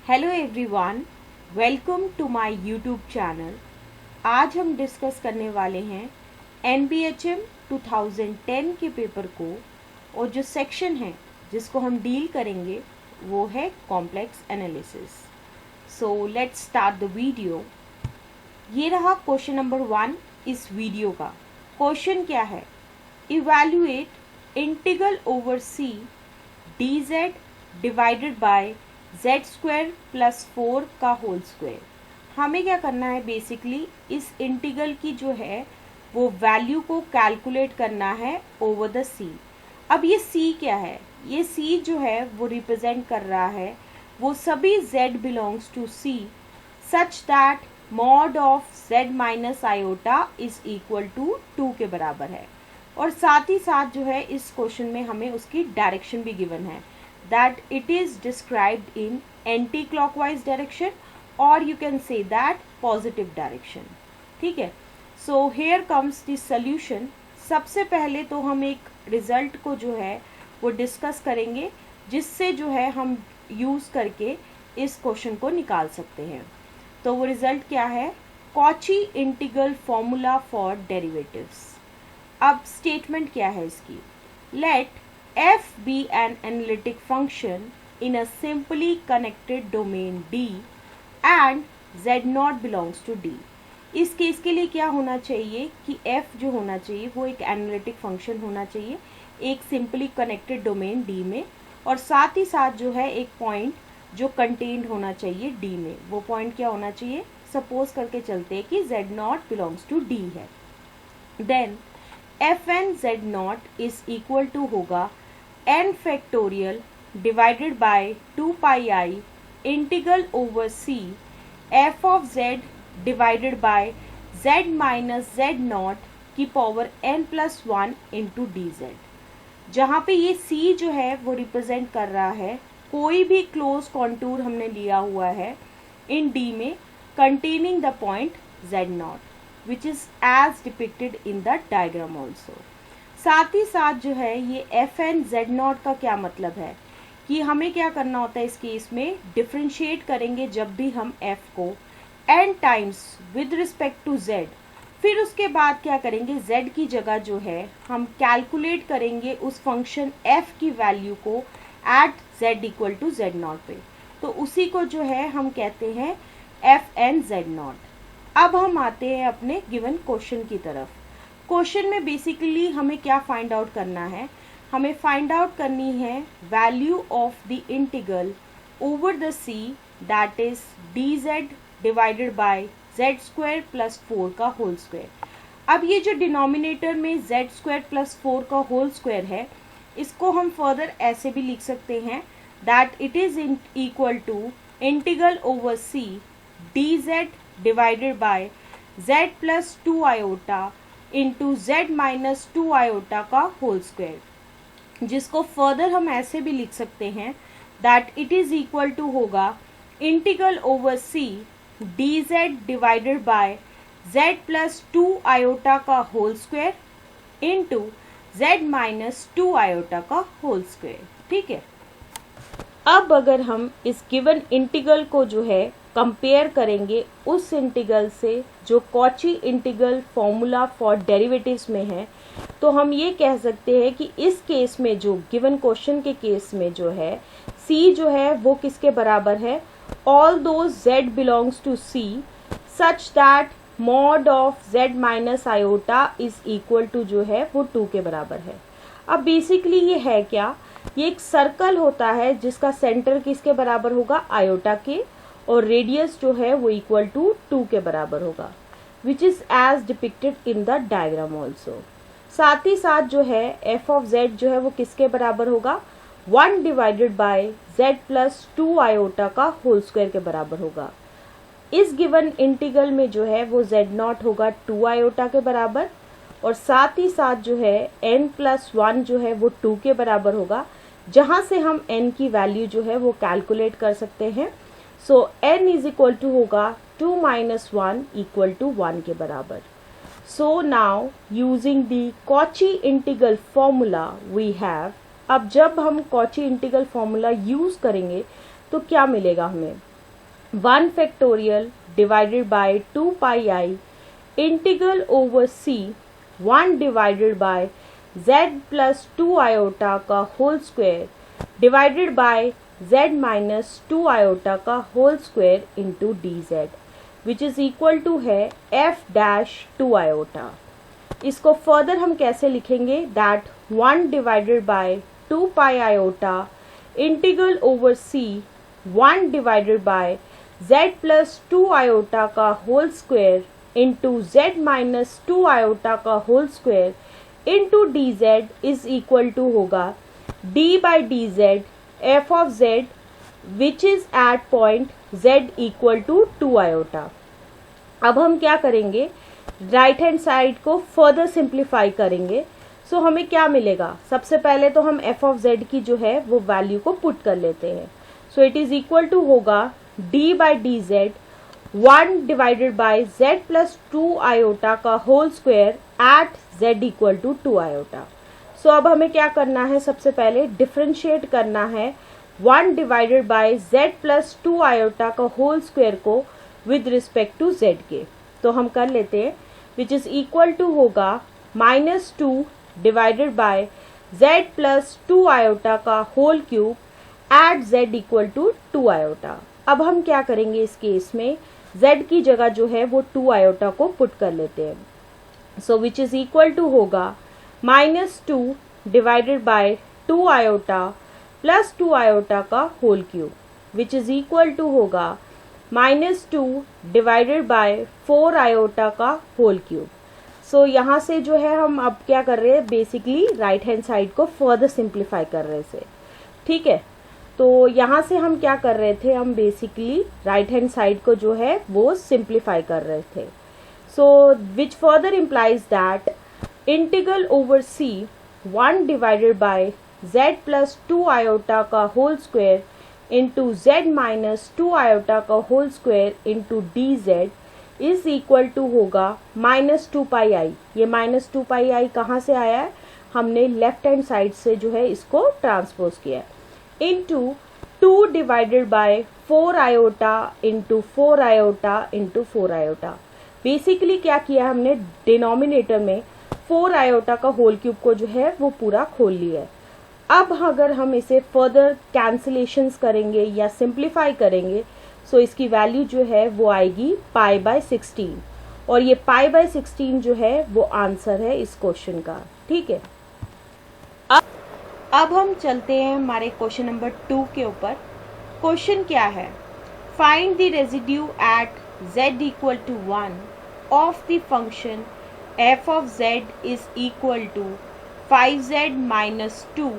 Hello everyone, welcome to my YouTube channel. आज हम discuss करने वाले हैं NBHM 2010 के पेपर को, और जो सेक्शन है जिसको हम डील करेंगे वो है complex analysis. So let's start the video. ये रहा क्वेश्चन नंबर 1 इस वीडियो का। क्वेश्चन क्या है? Evaluate integral over C dz divided bye z² plus 4 का होल स्क्वायर। हमें क्या करना है? बेसिकली इस इंटीग्रल की जो है वो वैल्यू को कैलकुलेट करना है ओवर द C। अब ये C क्या है? ये C जो है वो रिप्रेजेंट कर रहा है वो सभी z belongs to C such that mod of z minus iota is equal to 2 के बराबर है। और साथ ही साथ जो है इस क्वेश्चन में हमें उसकी डायरेक्शन भी गिवन है, that it is described in anti-clockwise direction or you can say that positive direction। ठीक है, so here comes the solution। सबसे पहले तो हम एक रिजल्ट को जो है वो डिस्कस करेंगे जिससे जो है हम यूज़ करके इस क्वेश्चन को निकाल सकते हैं। तो वो रिजल्ट क्या है? Cauchy integral formula for derivatives. अब स्टेटमेंट क्या है इसकी? Let f be an analytic function in a simply connected domain D and z0 belongs to D। इस केस के लिए क्या होना चाहिए कि f जो होना चाहिए वो एक एनालिटिक फंक्शन होना चाहिए एक सिंपली कनेक्टेड डोमेन D में, और साथ ही साथ जो है एक पॉइंट जो कंटेन्ड होना चाहिए D में। वो पॉइंट क्या होना चाहिए? सपोज करके चलते हैं कि z0 belongs to D है। Then fn z0 is equal to होगा n factorial divided by 2 pi i integral over C f of z divided by z minus z0 की power n plus 1 into dz। जहाँ पे ये C जो है वो represent कर रहा है कोई भी क्लोज कॉन्टूर हमने लिया हुआ है इन D में containing the point z0 which is as depicted in the diagram also. साथ ही साथ जो है ये fn z0 का क्या मतलब है कि हमें क्या करना होता है इस केस में? डिफ्रेंशिएट करेंगे जब भी हम f को n times with respect to z, फिर उसके बाद क्या करेंगे? z की जगह जो है हम कैलकुलेट करेंगे उस फंक्शन f की वैल्यू को at z equal to z0 पे। तो उसी को जो है हम कहते हैं fn z0। अब हम आते हैं अपने गिवन क्वेश्चन की तरफ। क्वेश्चन में बेसिकली हमें क्या फाइंड आउट करना है? हमें फाइंड आउट करनी है value of the integral over the C that is dz divided bye z² plus 4 का होल स्क्वायर। अब ये जो डिनोमिनेटर में z² प्लस 4 का होल स्क्वायर है इसको हम फर्दर ऐसे भी लिख सकते हैं that it is equal to integral over C dz divided by z plus 2 iota into z minus 2 iota का होल स्क्वायर, जिसको फर्दर हम ऐसे भी लिख सकते हैं that it is equal to होगा integral over C dz divided by z plus 2 iota का whole square into z minus 2 iota का होल स्क्वायर। ठीक है, अब अगर हम इस गिवन इंटीग्रल को जो है कंपेयर करेंगे उस इंटीग्रल से जो Cauchy integral formula for derivatives में है, तो हम ये कह सकते हैं कि इस केस में जो गिवन क्वेश्चन के केस में जो है C जो है वो किसके बराबर है? ऑल दो z belongs to C such that mod of z minus iota is equal to जो है वो 2 के बराबर है। अब बेसिकली ये है क्या? ये एक सर्कल होता है जिसका सेंटर किसके बराबर होगा? आयोटा के, और रेडियस जो है वो इक्वल टू 2 के बराबर होगा which is as depicted in the diagram also. साथ ही साथ जो है f ऑफ z जो है वो किसके बराबर होगा? 1 divided by z plus 2 iota का होल स्क्वायर के बराबर होगा। इस गिवन इंटीग्रल में जो है वो z0 होगा 2 आयोटा के बराबर, और साथ ही साथ जो है n प्लस 1 जो है वो 2 के बराबर होगा, जहां से हम n की वैल्यू जो है वो कैलकुलेट कर सकते हैं। So n is equal to होगा 2 माइनस 1 इक्वल टू 1 के बराबर। So now using the Cauchy integral formula we have अब जब हम कॉची इंटीग्रल फॉर्मूला यूज करेंगे तो क्या मिलेगा हमें, 1 factorial divided by 2 pi i integral over c 1 divided by z plus 2 iota का whole square divided by z minus 2 iota का whole square into d z which is equal to है f dash 2 iota. इसको further हम कैसे लिखेंगे, that 1 divided by 2 pi iota integral over c 1 divided by z plus 2 iota का whole square into z minus 2 iota का whole square into d z is equal to होगा d by d z f of z which is at point z equal to 2 iota. अब हम क्या करेंगे, right hand side को further simplify करेंगे। So हमें क्या मिलेगा, सबसे पहले तो हम एफ ऑफ जेड की जो है वो वैल्यू को पुट कर लेते हैं। So it is equal to होगा d by d z 1 divided by z plus 2 iota का whole square at z equal to 2 iota. So अब हमें क्या करना है, सबसे पहले डिफ्रेंशिएट करना है 1 divided by z plus 2 iota का होल स्क्वायर को विद रिस्पेक्ट टू z के। तो हम कर लेते हैं, विच इज इक्वल टू होगा -2 divided by z plus 2 iota का whole cube at z equal to 2 iota. अब हम क्या करेंगे इस केस में, z की जगह जो है वो 2 आयोटा को पुट कर लेते हैं। So which is equal to होगा -2 divided by 2 iota plus 2 iota का whole cube which is equal to होगा -2 डिवाइडेड बाय 4 आयोटा का होल क्यूब। सो यहाँ से जो है हम अब क्या कर रहे हैं, बेसिकली राइट हैंड साइड को फर्दर सिंप्लीफाई कर रहे थे। ठीक है, तो यहाँ से हम क्या कर रहे थे, हम बेसिकली राइट हैंड साइड को जो है वो सिंप्लीफाई कर रहे थे। So which further implies that integral over c 1 divided by z plus 2 iota का whole square into z minus 2 iota का whole square into d z is equal to होगा -2 पाई आई। ये -2 पाई आई कहाँ से आया है, हमने लेफ्ट हैंड साइड से जो है इसको ट्रांसपोज किया है, into 2 divided by 4 iota into 4 iota into 4 iota. Basically क्या किया हमने, डिनोमिनेटर में 4 आयोटा का होल क्यूब को जो है वो पूरा खोल लिया है। अब अगर हम इसे फर्दर कैंसिलेशंस करेंगे या सिंप्लीफाई करेंगे, सो इसकी वैल्यू जो है वो आएगी पाई बाय 16, और ये पाई बाय 16 जो है वो आंसर है इस क्वेश्चन का। ठीक है, अब हम चलते हैं हमारे क्वेश्चन नंबर 2 के ऊपर। क्वेश्चन क्या है, find the residue at z equal to 1 of the function f of z is equal to 5z minus 2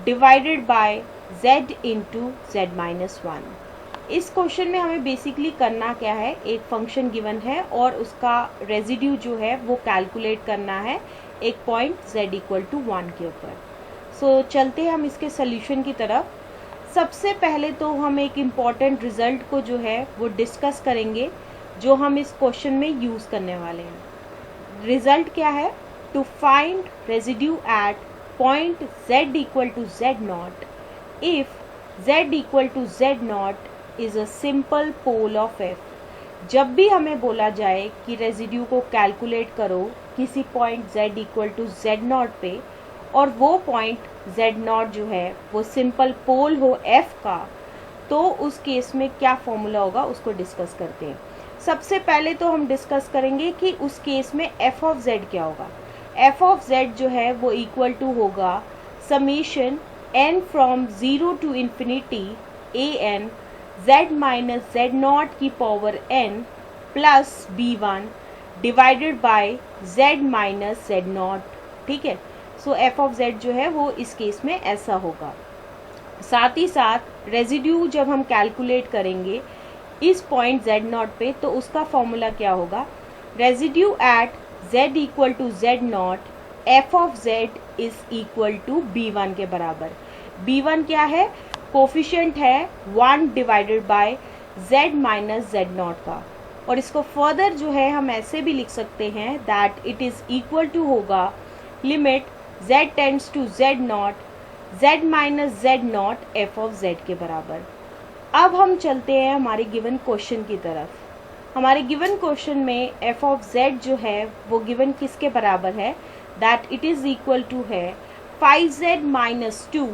divided by z into z minus 1। इस क्वेश्चन में हमें बेसिकली करना क्या है, एक फंक्शन गिवन है और उसका रेजिड्यू जो है वो कैलकुलेट करना है एक पॉइंट z इक्वल टू 1 के ऊपर। सो चलते हैं हम इसके सोल्यूशन की तरफ। सबसे पहले तो हम एक इम्पॉर्टेंट रिजल्ट को जो है वो डिस्कस करेंगे जो हम इस क्वेश्चन में यूज़ करने वाले हैं। रिजल्ट क्या है, to find residue at point z equal to z naught if z equal to z naught is a simple pole of f। जब भी हमें बोला जाए कि रेजिड्यू को कैलकुलेट करो किसी point z equal to z not पे और वो पॉइंट z नॉट जो है वो सिंपल पोल हो f का, तो उस केस में क्या फॉर्मूला होगा उसको डिस्कस करते हैं। सबसे पहले तो हम डिस्कस करेंगे कि उस केस में f ऑफ z क्या होगा। f ऑफ z जो है वो इक्वल टू होगा summation n from 0 to infinity a n z minus z not की power n plus b1 divided by z minus z not. ठीक है, सो f ऑफ z जो है वो इस केस में ऐसा होगा। साथ ही साथ रेजिड्यू जब हम कैलकुलेट करेंगे इस पॉइंट z नॉट पे, तो उसका फॉर्मूला क्या होगा, residue at z equal to z not f of z is equal to b1 के बराबर। b1 क्या है, कोफिशिएंट है 1 divided by z minus z not का, और इसको फर्दर जो है हम ऐसे भी लिख सकते हैं that it is equal to होगा limit z tends to z not z minus z not f of z के बराबर। अब हम चलते हैं हमारे गिवन क्वेश्चन की तरफ। हमारे गिवन क्वेश्चन में f ऑफ z जो है वो गिवन किसके बराबर है, that it is equal to है 5z minus 2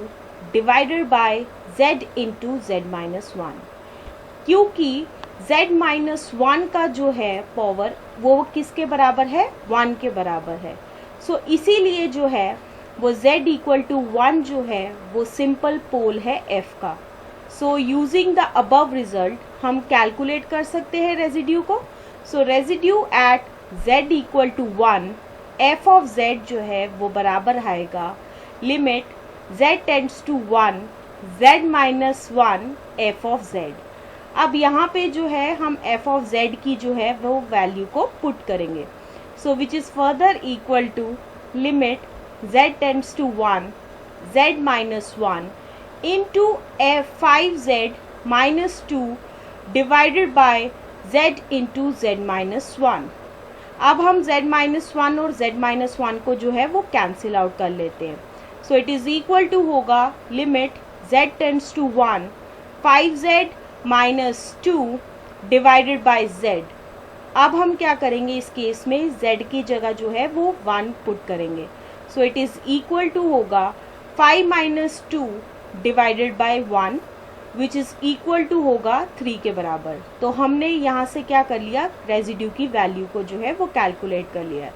divided by z into z minus 1। क्योंकि z माइनस 1 का जो है पावर वो किसके बराबर है, 1 के बराबर है। सो इसीलिए जो है वो z इक्वल टू 1 जो है वो सिंपल पोल है f का। So using the above result हम कैलकुलेट कर सकते हैं रेजिड्यू को। So residue at z equal to 1 f of z जो है वो बराबर आएगा limit z tends to 1 z minus 1 f of z। अब यहाँ पे जो है हम f ऑफ z की जो है वो वैल्यू को पुट करेंगे। So which is further equal to limit z tends to 1 z minus 1 into f5z minus 2 divided by z into z minus 1। अब हम z minus 1 और z minus 1 को जो है वो कैंसिल आउट कर लेते हैं। So it is equal to होगा limit z tends to 1 5z minus 2 divided by z। अब हम क्या करेंगे इस केस में, z की जगह जो है वो 1 पुट करेंगे। So it is equal to होगा 5 minus 2 divided by 1 which is equal to होगा 3 के बराबर। तो हमने यहाँ से क्या कर लिया, रेजिड्यू की वैल्यू को जो है वो कैलकुलेट कर लिया।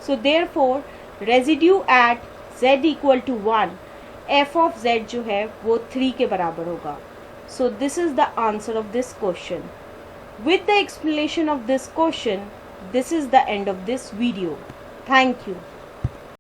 So therefore residue at z equal to 1 f of z जो है वो 3 के बराबर होगा। So this is the answer of this question. With the explanation of this question, this is the end of this video. Thank you.